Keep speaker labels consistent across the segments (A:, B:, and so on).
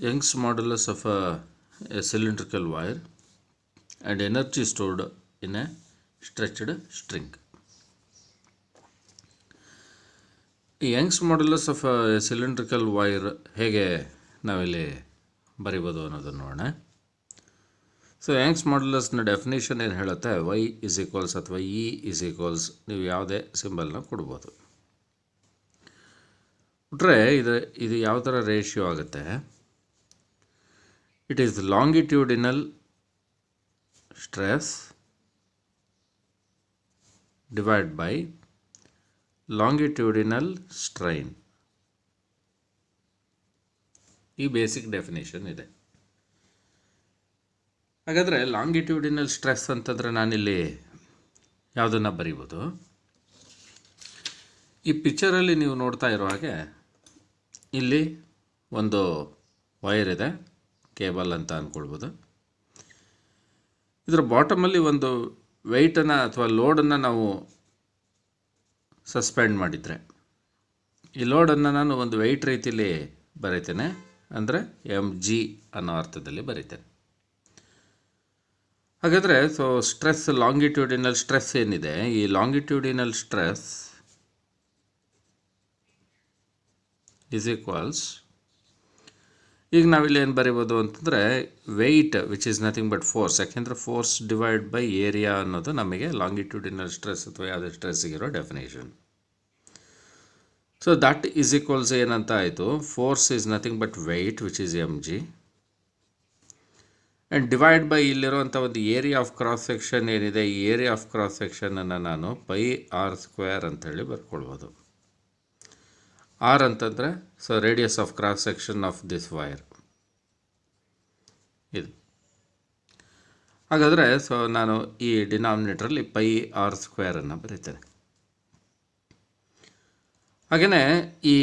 A: Young's modulus of a cylindrical wire and energy stored in a stretched string. Young's modulus of cylindrical wire ಹೇಗೆ ನಾವಿಲ್ಲಿ ಬರಿಬೋದು ಅನ್ನೋದನ್ನು ನೋಡೋಣ. So Young's ಮಾಡ್ಯುಲಸ್ನ definition ಏನು ಹೇಳುತ್ತೆ, ವೈ ಇಸ್ ಈಕ್ವಲ್ಸ್ ಅಥವಾ ಇ ಇಸ್ ಈಕ್ವಲ್ಸ್ ನೀವು ಯಾವುದೇ ಸಿಂಬಲ್ನ ಕೊಡ್ಬೋದು. ಬಿಟ್ರೆ ಇದು ಯಾವ ಥರ ರೇಷಿಯೋ ಆಗುತ್ತೆ, it is longitudinal stress divide by longitudinal strain. ಈ ಬೇಸಿಕ್ ಡೆಫಿನೇಷನ್ ಇದೆ. ಹಾಗಾದರೆ ಲಾಂಗಿಟ್ಯೂಡಿನಲ್ ಸ್ಟ್ರೆಸ್ ಅಂತಂದರೆ ನಾನಿಲ್ಲಿ ಯಾವುದನ್ನು ಬರೀಬೋದು, ಈ ಪಿಕ್ಚರಲ್ಲಿ ನೀವು ನೋಡ್ತಾ ಇರೋ ಹಾಗೆ ಇಲ್ಲಿ ಒಂದು ವೈರ್ ಇದೆ, ಕೇಬಲ್ ಅಂತ ಅಂದ್ಕೊಳ್ಬೋದು. ಇದರ ಬಾಟಮಲ್ಲಿ ಒಂದು ವೆಯ್ಟನ್ನು ಅಥವಾ ಲೋಡನ್ನು ನಾವು ಸಸ್ಪೆಂಡ್ ಮಾಡಿದರೆ, ಈ ಲೋಡನ್ನು ನಾನು ಒಂದು ವೆಯ್ಟ್ ರೀತಿಯಲ್ಲಿ ಬರೀತೇನೆ, ಅಂದರೆ mg ಅನ್ನೋ ಅರ್ಥದಲ್ಲಿ ಬರೀತೇನೆ. ಹಾಗಾದರೆ ಸೊ ಸ್ಟ್ರೆಸ್, ಲಾಂಗಿಟ್ಯೂಡಿನಲ್ ಸ್ಟ್ರೆಸ್ ಏನಿದೆ, ಈ ಲಾಂಗಿಟ್ಯೂಡಿನಲ್ ಸ್ಟ್ರೆಸ್ ಇಸ್ ಈಕ್ವಲ್ಸ್, ಈಗ ನಾವಿಲ್ಲಿ ಏನು ಬರೀಬೋದು ಅಂತಂದರೆ weight which is nothing but force. ಯಾಕೆಂದರೆ ಫೋರ್ಸ್ ಡಿವೈಡ್ ಬೈ ಏರಿಯಾ ಅನ್ನೋದು ನಮಗೆ ಲಾಂಗಿಟ್ಯೂಡಿನಲ್ ಸ್ಟ್ರೆಸ್ ಅಥವಾ ಯಾವುದೇ ಸ್ಟ್ರೆಸ್ಸಿಗಿರೋ definition. So that is equals ಏನಂತ ಆಯಿತು, force is nothing but weight which is mg and divide by ಇಲ್ಲಿರುವಂಥ ಒಂದು ಏರಿಯಾ ಆಫ್ ಕ್ರಾಸ್ ಸೆಕ್ಷನ್ ಏನಿದೆ, ಈ ಏರಿಯಾ ಆಫ್ ಕ್ರಾಸ್ ಸೆಕ್ಷನನ್ನು ನಾನು πr² ಅಂಥೇಳಿ ಬರ್ಕೊಳ್ಬೋದು. ಆರ್ ಅಂತಂದರೆ so radius of cross section of this wire ಇದು. ಹಾಗಾದರೆ ಸೊ ನಾನು ಈ ಡಿನಾಮಿನೇಟ್ರಲ್ಲಿ πr² ಬರೀತೇನೆ. ಹಾಗೆಯೇ ಈ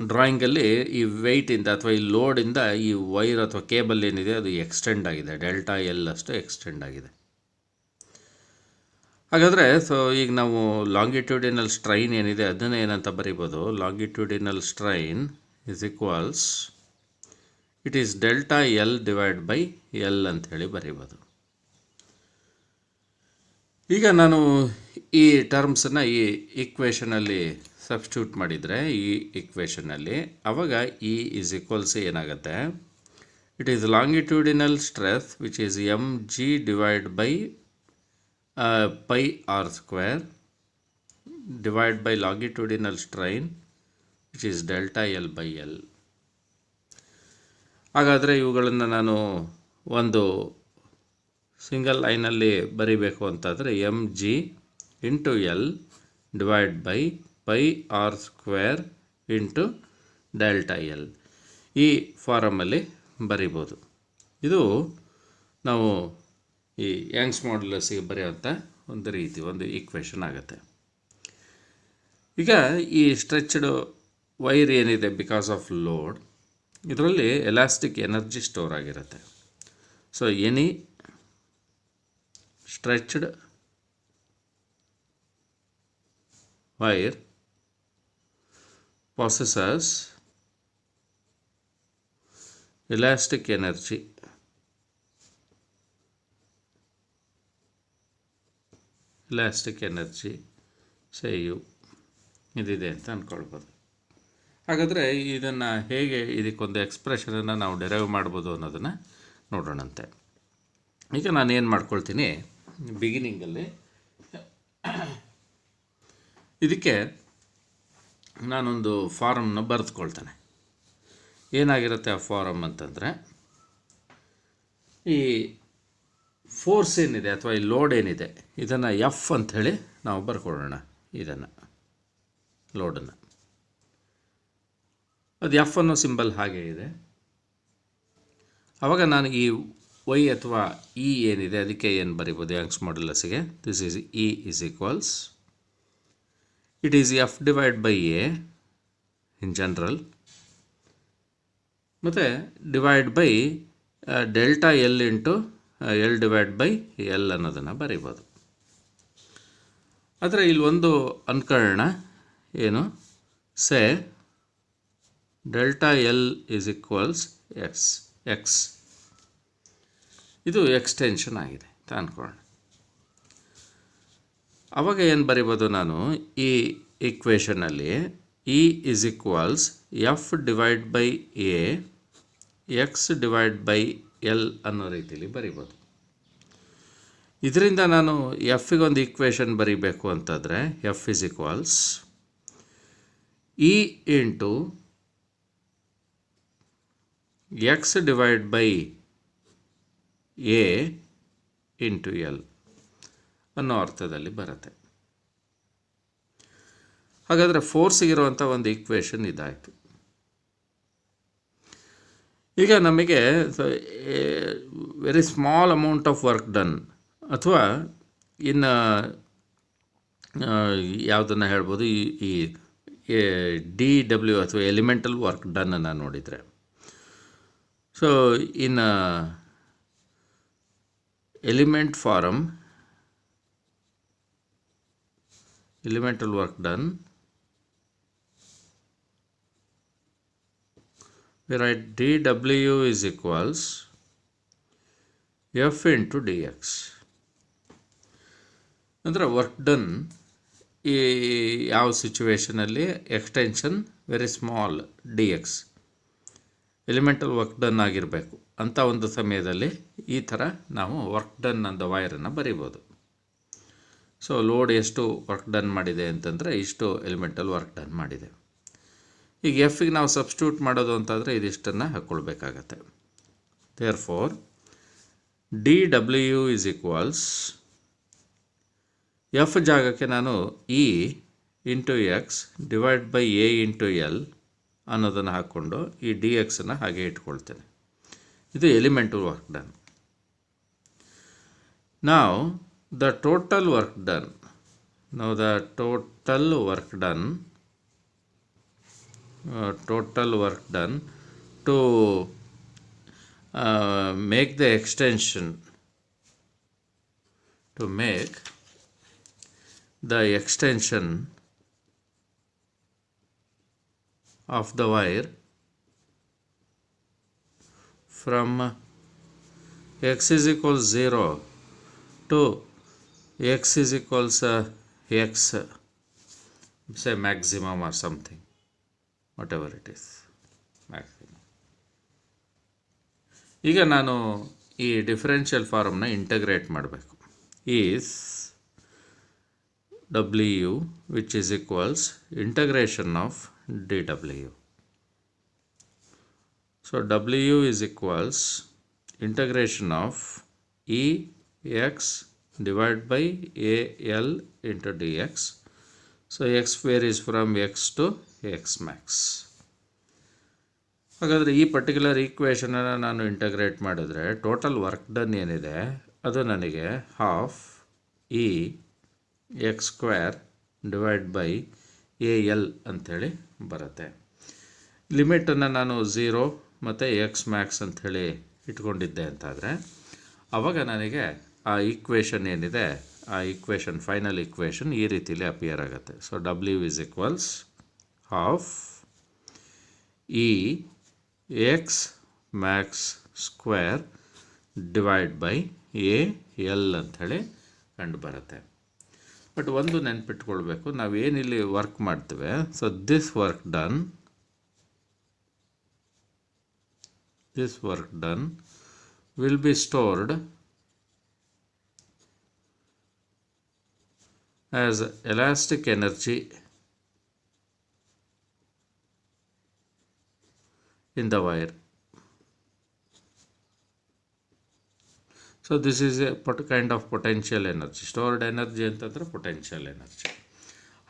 A: ಡ್ರಾಯಿಂಗಲ್ಲಿ ಈ ವೆಯ್ಟಿಂದ ಅಥವಾ ಈ ಲೋಡಿಂದ ಈ ವೈರ್ ಅಥವಾ ಕೇಬಲ್ ಏನಿದೆ ಅದು ಎಕ್ಸ್ಟೆಂಡ್ ಆಗಿದೆ, ΔL ಅಷ್ಟು ಎಕ್ಸ್ಟೆಂಡ್ ಆಗಿದೆ. ಹಾಗಾದರೆ ಸೊ ಈಗ ನಾವು ಲಾಂಗಿಟ್ಯೂಡಿನಲ್ ಸ್ಟ್ರೈನ್ ಏನಿದೆ ಅದನ್ನು ಏನಂತ ಬರೀಬೋದು, longitudinal strain is equals it is ΔL divide by L ಅಂಥೇಳಿ ಬರೀಬೋದು. ಈಗ ನಾನು ಈ ಟರ್ಮ್ಸನ್ನು ಈ ಈಕ್ವೇಷನಲ್ಲಿ ಸಬ್ಸ್ಟಿಟ್ಯೂಟ್ ಮಾಡಿದರೆ, ಈ ಈಕ್ವೇಷನಲ್ಲಿ ಆವಾಗ ಇ ಈಸ್ ಈಕ್ವಲ್ಸ್ ಏನಾಗುತ್ತೆ, it is longitudinal stress which is mg divide by πr² divide by longitudinal strain which is ΔL by L. ಹಾಗಾದರೆ ಇವುಗಳನ್ನು ನಾನು ಒಂದು ಸಿಂಗಲ್ ಲೈನಲ್ಲಿ ಬರೀಬೇಕು ಅಂತಾದರೆ mg into L divide by πr² into ΔL ಈ ಫಾರಮಲ್ಲಿ ಬರಿಬೋದು. ಇದು ನಾವು ಈ ಯಂಗ್ಸ್ ಮಾಡ್ಯುಲಸ್ಸಿಗೆ ಬರೆಯುವಂಥ ಒಂದು ರೀತಿ, ಒಂದು ಈಕ್ವೇಷನ್ ಆಗುತ್ತೆ. ಈಗ ಈ ಸ್ಟ್ರೆಚ್ಡ್ ವೈರ್ ಏನಿದೆ ಬಿಕಾಸ್ ಆಫ್ ಲೋಡ್, ಇದರಲ್ಲಿ ಎಲಾಸ್ಟಿಕ್ ಎನರ್ಜಿ ಸ್ಟೋರ್ ಆಗಿರುತ್ತೆ. So any stretched wire possesses elastic energy say U ಇದಿದೆ ಅಂತ ಅಂದ್ಕೊಳ್ಬೋದು. ಹಾಗಾದರೆ ಇದನ್ನು ಹೇಗೆ ಇದಕ್ಕೊಂದು ಎಕ್ಸ್ಪ್ರೆಷನನ್ನು ನಾವು ಡೆರೈವ್ ಮಾಡ್ಬೋದು ಅನ್ನೋದನ್ನು ನೋಡೋಣಂತೆ. ಈಗ ನಾನು ಏನು ಮಾಡ್ಕೊಳ್ತೀನಿ, ಬಿಗಿನಿಂಗಲ್ಲಿ ಇದಕ್ಕೆ ನಾನೊಂದು ಫಾರಮ್ನ ಬರೆದುಕೊಳ್ತೇನೆ. ಏನಾಗಿರುತ್ತೆ ಆ ಫಾರಮ್ ಅಂತಂದರೆ, ಈ ಫೋರ್ಸ್ ಏನಿದೆ ಅಥವಾ ಈ ಲೋಡ್ ಏನಿದೆ ಇದನ್ನು ಎಫ್ ಅಂಥೇಳಿ ನಾವು ಬರ್ಕೊಳ್ಳೋಣ. ಇದನ್ನು ಲೋಡನ್ನು, ಅದು ಎಫ್ ಅನ್ನೋ ಸಿಂಬಲ್ ಹಾಗೆ ಇದೆ. ಆವಾಗ ನಾನು ಈ ವೈ ಅಥವಾ ಇ ಏನಿದೆ ಅದಕ್ಕೆ ಏನು ಬರಿಬೋದು ಯಂಗ್ಸ್ ಮಾಡ್ಯುಲಸ್ಸಿಗೆ, this is E is equals, it is f divided by a in general ಮತ್ತು divide by ΔL into L divide by L ಅನ್ನೋದನ್ನು ಬರೀಬೋದು. ಆದರೆ ಇಲ್ಲಿ ಒಂದು ಅನ್ಕೊಳ್ಳೋಣ, ಏನು say delta L is equals X. ಇದು ಎಕ್ಸ್ಟೆನ್ಷನ್ ಆಗಿದೆ ಅಂತ ಅಂದ್ಕೊಳ್ಳೋಣ. ಆವಾಗ ಏನು ಬರಿಬೋದು ನಾನು ಈ ಈಕ್ವೇಷನಲ್ಲಿ E is equals F divide by A X divide by L ಅನ್ನೋ ರೀತಿಯಲ್ಲಿ ಬರಿಬೋದು. ಇದರಿಂದ ನಾನು ಎಫ್ಗೆ ಒಂದು ಈಕ್ವೇಷನ್ ಬರೀಬೇಕು ಅಂತಂದರೆ F is equals E into X divide by A into L ಅನ್ನೋ ಅರ್ಥದಲ್ಲಿ ಬರುತ್ತೆ. ಹಾಗಾದರೆ ಫೋರ್ಸಿಗಿರುವಂಥ ಒಂದು ಈಕ್ವೇಷನ್ ಇದಾಯಿತು. ಈಗ ನಮಗೆ very small amount of work done, ಅಥವಾ ಇನ್ನು ಯಾವುದನ್ನು ಹೇಳ್ಬೋದು, ಈ ಡಿ ಡಬ್ಲ್ಯೂ ಅಥವಾ ಎಲಿಮೆಂಟಲ್ ವರ್ಕ್ ಡನ್ನನ್ನು ನೋಡಿದರೆ, so in element form elemental work done, we write dw is equals f into dx. ಅಂದರೆ ವರ್ಕ್ ಡನ್ ಈ ಯಾವ ಸಿಚುವೇಷನಲ್ಲಿ extension very small D X elemental work done ಆಗಿರಬೇಕು ಅಂಥ ಒಂದು ಸಮಯದಲ್ಲಿ ಈ ಥರ ನಾವು ವರ್ಕ್ ಡನ್ ಅಂದ ವೈರನ್ನು ಬರಿಬೋದು. ಸೊ ಲೋಡ್ ಎಷ್ಟು ವರ್ಕ್ ಡನ್ ಮಾಡಿದೆ ಅಂತಂದರೆ ಇಷ್ಟು ಎಲಿಮೆಂಟಲ್ ವರ್ಕ್ ಡನ್ ಮಾಡಿದೆ. ಈಗ ಎಫ್ಗೆ ನಾವು ಸಬ್ಸ್ಟಿಟ್ಯೂಟ್ ಮಾಡೋದು ಅಂತಂದರೆ ಇದಿಷ್ಟನ್ನು ಹಾಕ್ಕೊಳ್ಬೇಕಾಗತ್ತೆ. Therefore D W is equals F ಜಾಗಕ್ಕೆ ನಾನು E into X divide by A into L ಅನ್ನೋದನ್ನು ಹಾಕ್ಕೊಂಡು ಈ ಡಿ ಎಕ್ಸನ್ನು ಹಾಗೆ ಇಟ್ಕೊಳ್ತೇನೆ. ಇದು ಎಲಿಮೆಂಟಲ್ ವರ್ಕ್ ಡನ್. ನಾವು the total work done, now the total work done to make the extension, to make the extension of the wire from x is equals 0 to x is equals x, say maximum or something, whatever it is, maximum. ಈಗ ನಾನು ಈ differential ಫಾರ್ಮ್ನ integrate ಮಾಡಬೇಕು. Is W which is equals integration of D W. So W is equals integration of E X divided by AL into dx. So x varies from x to x max. ಹಾಗಾದರೆ ಈ particular ಈಕ್ವೇಷನನ್ನು ನಾನು integrate ಮಾಡಿದ್ರೆ total work done ಏನಿದೆ ಅದು ನನಗೆ half E X square divide by A L ಅಂಥೇಳಿ ಬರುತ್ತೆ. ಲಿಮಿಟನ್ನು ನಾನು 0 ಮತ್ತು ಎಕ್ಸ್ ಮ್ಯಾಕ್ಸ್ ಅಂಥೇಳಿ ಇಟ್ಕೊಂಡಿದ್ದೆ ಅಂತಾದರೆ ಆವಾಗ ನನಗೆ ಆ ಈಕ್ವೇಷನ್ ಏನಿದೆ ಆ ಈಕ್ವೇಷನ್ ಫೈನಲ್ ಈಕ್ವೇಷನ್ ಈ ರೀತಿಯಲ್ಲಿ ಅಪಿಯರ್ ಆಗುತ್ತೆ. So W is equals half E x max square divide by A L ಅಂಥೇಳಿ ಕಂಡು ಬರುತ್ತೆ. ಬಟ್ ಒಂದು ನೆನ್ಪಿಟ್ಕೊಳ್ಬೇಕು, ನಾವೇನಿಲ್ಲಿ ವರ್ಕ್ ಮಾಡ್ತೇವೆ, so this work done will be stored as elastic energy in the wire. So this is a kind of potential energy. Stored energy ಅಂತಂದರೆ potential energy.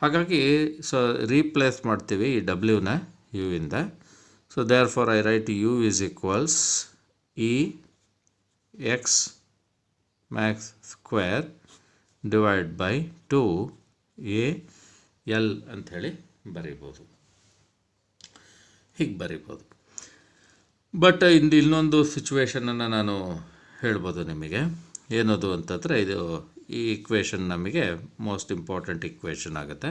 A: ಹಾಗಾಗಿ so replace ಮಾಡ್ತೀವಿ ಈ ಡಬ್ಲ್ಯೂನ ಯು ಇಂದ. So therefore I write U is equals E x max square divide by 2AL ಅಂಥೇಳಿ ಬರೀಬೋದು, ಹೀಗೆ ಬರೀಬೋದು. But ಇನ್ನೊಂದು ಸಿಚುವೇಷನನ್ನು ನಾನು ಹೇಳ್ಬೋದು ನಿಮಗೆ. ಏನದು ಅಂತಂದರೆ ಇದು ಈ ಈಕ್ವೇಷನ್ ನಮಗೆ ಮೋಸ್ಟ್ ಇಂಪಾರ್ಟೆಂಟ್ ಈಕ್ವೇಷನ್ ಆಗುತ್ತೆ.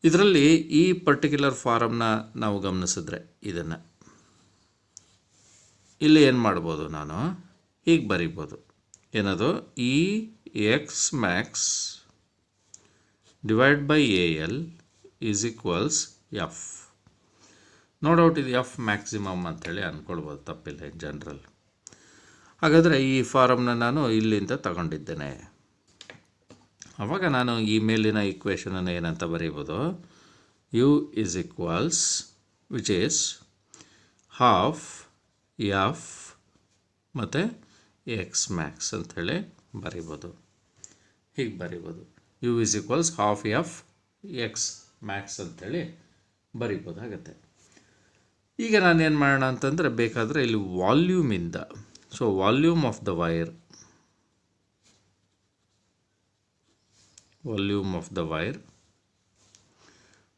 A: ಇದರಲ್ಲಿ ಈ ಪರ್ಟಿಕ್ಯುಲರ್ ಫಾರಮ್ನ ನಾವು ಗಮನಿಸಿದ್ರೆ ಇದನ್ನು ಇಲ್ಲಿ ಏನು ಮಾಡ್ಬೋದು, ನಾನು ಹೀಗೆ ಬರಿಬೋದು. ಏನದು E x max divide by A L is equals F. No doubt ಇದು ಎಫ್ ಮ್ಯಾಕ್ಸಿಮಮ್ ಅಂಥೇಳಿ ಅಂದ್ಕೊಳ್ಬೋದು, ತಪ್ಪಿಲ್ಲ ಇನ್ ಜನರಲ್. ಹಾಗಾದರೆ ಈ ಫಾರಮ್ನ ನಾನು ಇಲ್ಲಿಂದ ತಗೊಂಡಿದ್ದೇನೆ. ಆವಾಗ ನಾನು ಈ ಮೇಲಿನ ಈಕ್ವೇಷನನ್ನು ಏನಂತ ಬರೀಬೋದು, U is equals which is half F ಮತ್ತು ಎಕ್ಸ್ ಮ್ಯಾಕ್ಸ್ ಅಂಥೇಳಿ ಬರಿಬೋದು. ಹೀಗೆ ಬರಿಬೋದು, U is equals half F X max ಅಂಥೇಳಿ ಬರಿಬೋದಾಗತ್ತೆ. ಈಗ ನಾನೇನು ಮಾಡೋಣ ಅಂತಂದರೆ, ಬೇಕಾದರೆ ಇಲ್ಲಿ ವಾಲ್ಯೂಮಿಂದ, so volume of the wire, volume of the wire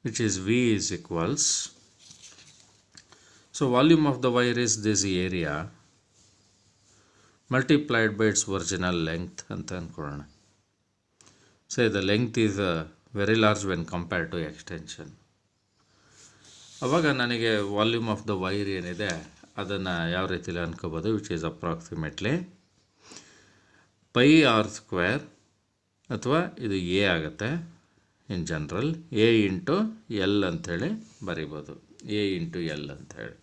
A: which is V is equals, so volume of the wire is this area multiplied by its original length ಅಂತ ಅಂದ್ಕೊಳ್ಳೋಣ. So the length is very large when compared to extension. ಆವಾಗ ನನಗೆ volume of the wire ಏನಿದೆ ಅದನ್ನು ಯಾವ ರೀತಿಯಲ್ಲಿ ಅನ್ಕೋಬೋದು, which is approximately pi R square, ಅಥವಾ ಇದು ಎ ಆಗುತ್ತೆ in general, A into L ಅಂಥೇಳಿ ಬರಿಬೋದು, ಎ ಇಂಟು ಎಲ್ ಅಂಥೇಳಿ.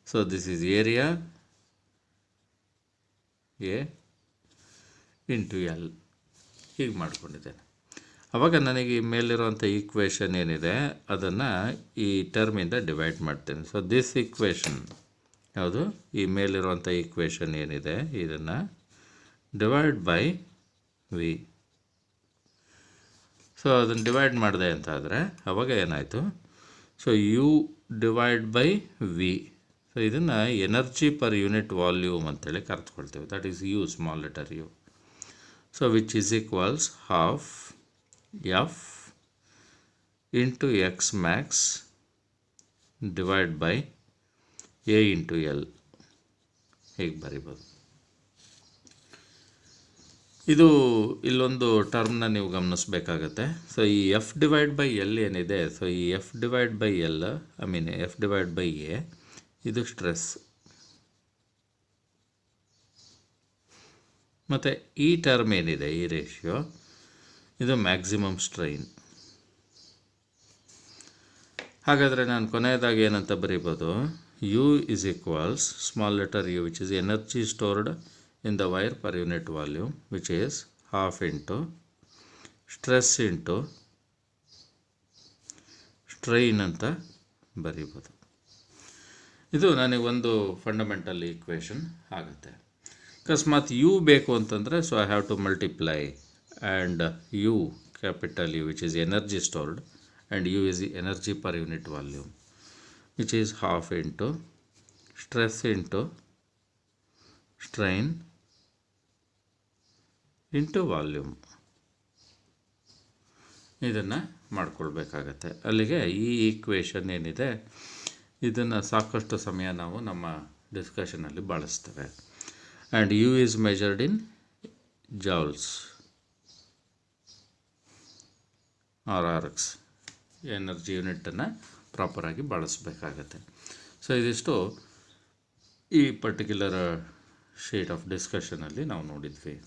A: So this is area A into L, ಹೀಗೆ ಮಾಡ್ಕೊಂಡಿದ್ದೇನೆ. ಆವಾಗ ನನಗೆ ಮೇಲಿರುವಂಥ ಈಕ್ವೇಷನ್ ಏನಿದೆ ಅದನ್ನು ಈ ಟರ್ಮಿಂದ ಡಿವೈಡ್ ಮಾಡ್ತೇನೆ. ಸೊ ದಿಸ್ ಈಕ್ವೇಷನ್ ಯಾವುದು, ಈ ಮೇಲಿರುವಂಥ ಈಕ್ವೇಷನ್ ಏನಿದೆ ಇದನ್ನು ಡಿವೈಡ್ ಬೈ ವಿ. ಸೊ ಅದನ್ನು ಡಿವೈಡ್ ಮಾಡಿದೆ ಅಂತ ಆದರೆ ಅವಾಗ ಏನಾಯಿತು, so U divide by V. So ಇದನ್ನು ಎನರ್ಜಿ ಪರ್ ಯೂನಿಟ್ ವಾಲ್ಯೂಮ್ ಅಂತೇಳಿ ಕರೆದುಕೊಳ್ತೇವೆ, that is U, small letter U. So which is equals half F into X max divide by A into L, ಹೀಗೆ ಬರಿಬೋದು. ಇದು ಇಲ್ಲೊಂದು ಟರ್ಮ್ನ ನೀವು ಗಮನಿಸಬೇಕಾಗತ್ತೆ. ಸೊ ಈ ಎಫ್ ಡಿವೈಡ್ ಬೈ ಎಲ್ ಏನಿದೆ, ಸೊ ಈ F divide by L, I mean F divide by A, ಇದು ಸ್ಟ್ರೆಸ್. ಮತ್ತು ಈ ಟರ್ಮ್ ಏನಿದೆ, ಈ ರೇಷಿಯೋ, ಇದು ಮ್ಯಾಕ್ಸಿಮಮ್ ಸ್ಟ್ರೈನ್. ಹಾಗಾದರೆ ನಾನು ಕೊನೆಯದಾಗಿ ಏನಂತ ಬರೀಬೋದು, U is equals small letter U which is energy stored in the wire per unit volume, which is half into stress into strain ಅಂತ ಬರೀಬೋದು. ಇದು ನನಗೆ ಒಂದು ಫಂಡಮೆಂಟಲ್ ಈಕ್ವೇಷನ್ ಆಗುತ್ತೆ. ಅಕಸ್ಮಾತ್ ಯು ಬೇಕು ಅಂತಂದರೆ, so I have to multiply and U capital U which is energy stored and U is energy per unit volume which is half into stress into strain into volume. ಇದನ್ನು ಮಾಡ್ಕೊಳ್ಬೇಕಾಗತ್ತೆ. ಅಲ್ಲಿಗೆ ಈ equation ಏನಿದೆ ಇದನ್ನು ಸಾಕಷ್ಟು ಸಮಯ ನಾವು ನಮ್ಮ ಡಿಸ್ಕಷನಲ್ಲಿ ಬಳಸ್ತೇವೆ. And U is measured in joules or ergs, energy ಯೂನಿಟನ್ನು ಪ್ರಾಪರಾಗಿ ಬಳಸಬೇಕಾಗತ್ತೆ. ಸೊ ಇದಿಷ್ಟು ಈ ಪರ್ಟಿಕ್ಯುಲರ್ ಶೀಟ್ ಆಫ್ ಡಿಸ್ಕಷನಲ್ಲಿ ನಾವು ನೋಡಿದ್ವಿ.